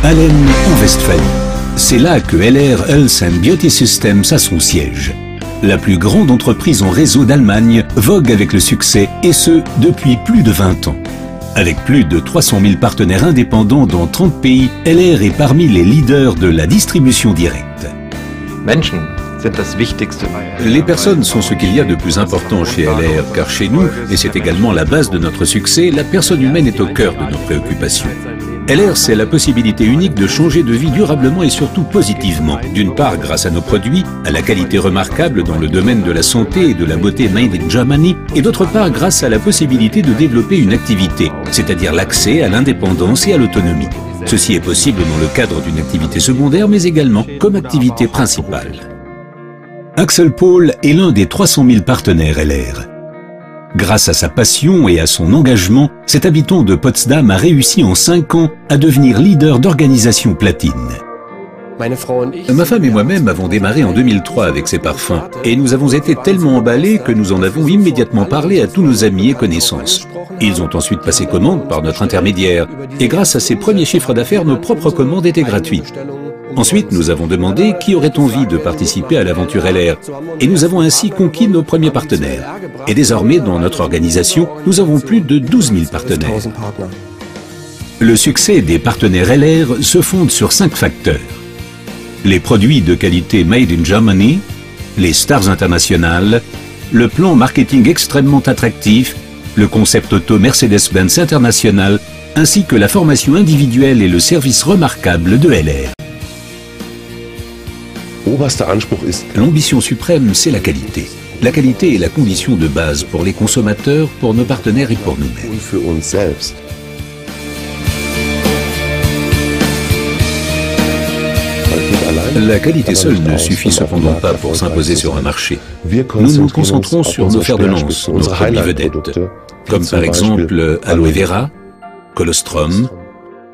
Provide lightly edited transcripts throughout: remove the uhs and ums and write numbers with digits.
Allen en Westphalie. C'est là que LR Health and Beauty Systems a son siège. La plus grande entreprise en réseau d'Allemagne vogue avec le succès, et ce, depuis plus de 20 ans. Avec plus de 300 000 partenaires indépendants dans 30 pays, LR est parmi les leaders de la distribution directe. Les personnes sont ce qu'il y a de plus important chez LR, car chez nous, et c'est également la base de notre succès, la personne humaine est au cœur de nos préoccupations. LR, c'est la possibilité unique de changer de vie durablement et surtout positivement. D'une part, grâce à nos produits, à la qualité remarquable dans le domaine de la santé et de la beauté made in Germany, et d'autre part, grâce à la possibilité de développer une activité, c'est-à-dire l'accès à l'indépendance et à l'autonomie. Ceci est possible dans le cadre d'une activité secondaire, mais également comme activité principale. Axel Paul est l'un des 300 000 partenaires LR. Grâce à sa passion et à son engagement, cet habitant de Potsdam a réussi en 5 ans à devenir leader d'organisation platine. Ma femme et moi-même avons démarré en 2003 avec ces parfums et nous avons été tellement emballés que nous en avons immédiatement parlé à tous nos amis et connaissances. Ils ont ensuite passé commande par notre intermédiaire et grâce à ces premiers chiffres d'affaires, nos propres commandes étaient gratuites. Ensuite, nous avons demandé qui aurait envie de participer à l'aventure LR et nous avons ainsi conquis nos premiers partenaires. Et désormais, dans notre organisation, nous avons plus de 12 000 partenaires. Le succès des partenaires LR se fonde sur 5 facteurs. Les produits de qualité Made in Germany, les stars internationales, le plan marketing extrêmement attractif, le concept auto Mercedes-Benz International, ainsi que la formation individuelle et le service remarquable de LR. L'ambition suprême, c'est la qualité. La qualité est la condition de base pour les consommateurs, pour nos partenaires et pour nous-mêmes. La qualité seule ne suffit cependant pas pour s'imposer sur un marché. Nous nous concentrons sur nos fers de lance, nos produits vedettes, comme par exemple Aloe Vera, Colostrum,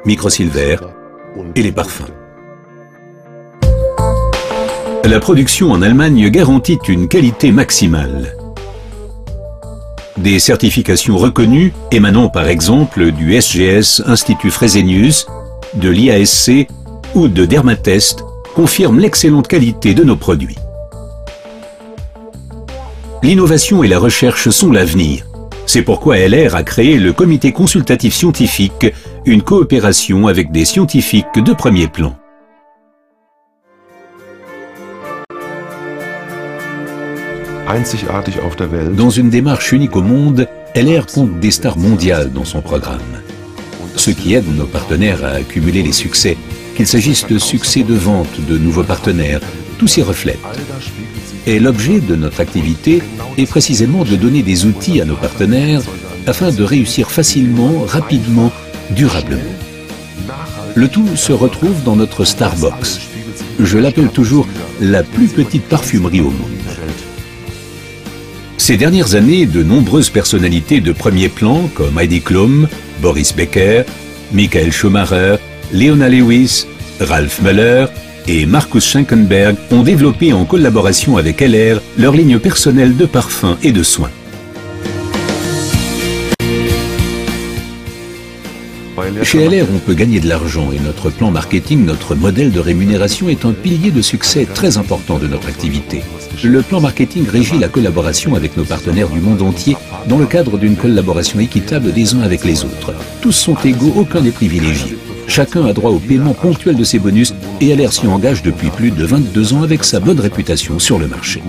Microsilver et les parfums. La production en Allemagne garantit une qualité maximale. Des certifications reconnues, émanant par exemple du SGS Institut Fresenius, de l'IASC ou de Dermatest, confirment l'excellente qualité de nos produits. L'innovation et la recherche sont l'avenir. C'est pourquoi LR a créé le Comité consultatif scientifique, une coopération avec des scientifiques de premier plan. Dans une démarche unique au monde, LR compte des stars mondiales dans son programme. Ce qui aide nos partenaires à accumuler les succès, qu'il s'agisse de succès de vente, de nouveaux partenaires, tout s'y reflète. Et l'objet de notre activité est précisément de donner des outils à nos partenaires afin de réussir facilement, rapidement, durablement. Le tout se retrouve dans notre Starbox. Je l'appelle toujours la plus petite parfumerie au monde. Ces dernières années, de nombreuses personnalités de premier plan comme Heidi Klum, Boris Becker, Michael Schumacher, Leona Lewis, Ralph Müller et Markus Schenkenberg ont développé en collaboration avec LR leur ligne personnelle de parfums et de soins. Chez LR, on peut gagner de l'argent et notre plan marketing, notre modèle de rémunération est un pilier de succès très important de notre activité. Le plan marketing régit la collaboration avec nos partenaires du monde entier dans le cadre d'une collaboration équitable des uns avec les autres. Tous sont égaux, aucun n'est privilégié. Chacun a droit au paiement ponctuel de ses bonus et LR s'y engage depuis plus de 22 ans avec sa bonne réputation sur le marché.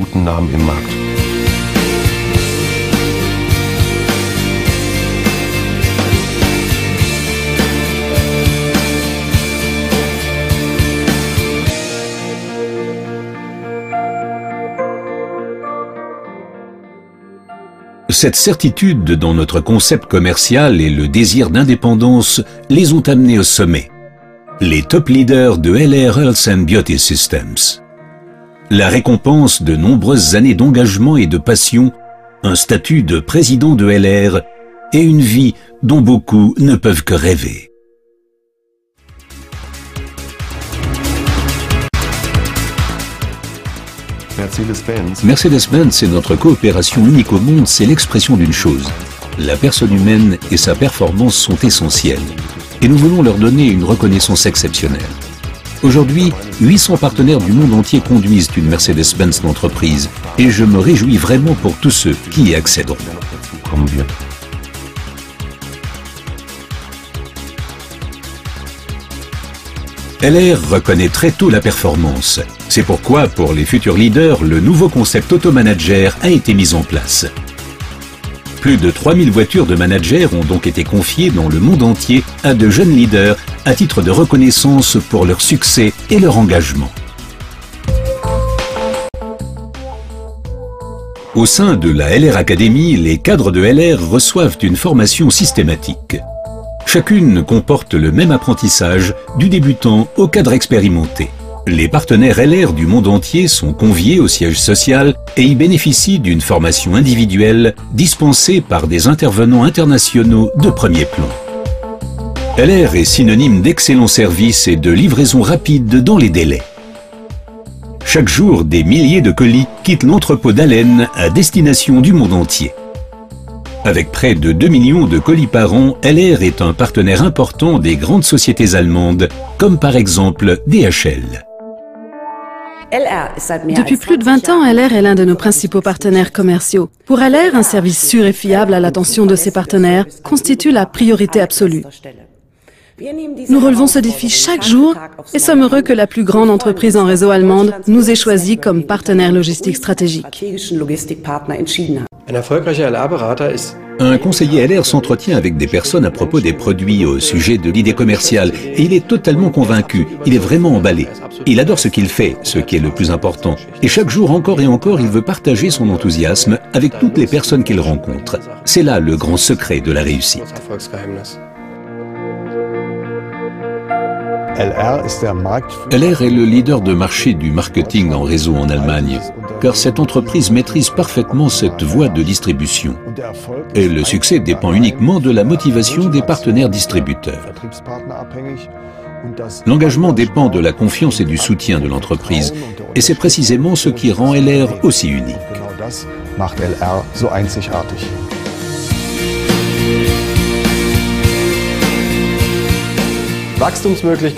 Cette certitude dans notre concept commercial et le désir d'indépendance les ont amenés au sommet. Les top leaders de LR Health and Beauty Systems. La récompense de nombreuses années d'engagement et de passion, un statut de président de LR et une vie dont beaucoup ne peuvent que rêver. Mercedes-Benz et notre coopération unique au monde, c'est l'expression d'une chose. La personne humaine et sa performance sont essentielles. et nous voulons leur donner une reconnaissance exceptionnelle. Aujourd'hui, 800 partenaires du monde entier conduisent une Mercedes-Benz d'entreprise et je me réjouis vraiment pour tous ceux qui y accéderont. LR reconnaît très tôt la performance. C'est pourquoi, pour les futurs leaders, le nouveau concept Auto-Manager a été mis en place. Plus de 3000 voitures de managers ont donc été confiées dans le monde entier à de jeunes leaders à titre de reconnaissance pour leur succès et leur engagement. Au sein de la LR Academy, les cadres de LR reçoivent une formation systématique. Chacune comporte le même apprentissage, du débutant au cadre expérimenté. Les partenaires LR du monde entier sont conviés au siège social et y bénéficient d'une formation individuelle dispensée par des intervenants internationaux de premier plan. LR est synonyme d'excellent service et de livraison rapide dans les délais. Chaque jour, des milliers de colis quittent l'entrepôt d'Allen à destination du monde entier. Avec près de 2 millions de colis par an, LR est un partenaire important des grandes sociétés allemandes, comme par exemple DHL. Depuis plus de 20 ans, LR est l'un de nos principaux partenaires commerciaux. Pour LR, un service sûr et fiable à l'attention de ses partenaires constitue la priorité absolue. Nous relevons ce défi chaque jour et sommes heureux que la plus grande entreprise en réseau allemande nous ait choisis comme partenaire logistique stratégique. Un conseiller LR s'entretient avec des personnes à propos des produits au sujet de l'idée commerciale et il est totalement convaincu, il est vraiment emballé. Il adore ce qu'il fait, ce qui est le plus important. Et chaque jour, encore et encore, il veut partager son enthousiasme avec toutes les personnes qu'il rencontre. C'est là le grand secret de la réussite. LR est le leader de marché du marketing en réseau en Allemagne, car cette entreprise maîtrise parfaitement cette voie de distribution. Et le succès dépend uniquement de la motivation des partenaires distributeurs. L'engagement dépend de la confiance et du soutien de l'entreprise, et c'est précisément ce qui rend LR aussi unique.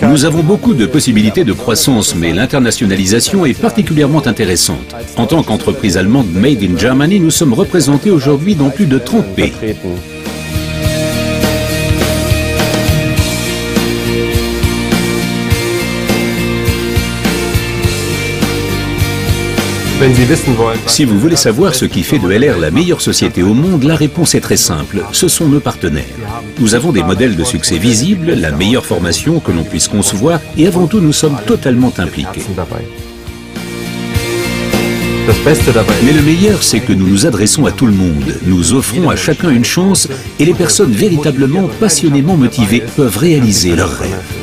Nous avons beaucoup de possibilités de croissance, mais l'internationalisation est particulièrement intéressante. En tant qu'entreprise allemande Made in Germany, nous sommes représentés aujourd'hui dans plus de 30 pays. Si vous voulez savoir ce qui fait de LR la meilleure société au monde, la réponse est très simple, ce sont nos partenaires. Nous avons des modèles de succès visibles, la meilleure formation que l'on puisse concevoir et avant tout nous sommes totalement impliqués. Mais le meilleur, c'est que nous nous adressons à tout le monde, nous offrons à chacun une chance et les personnes véritablement passionnément motivées peuvent réaliser leurs rêves.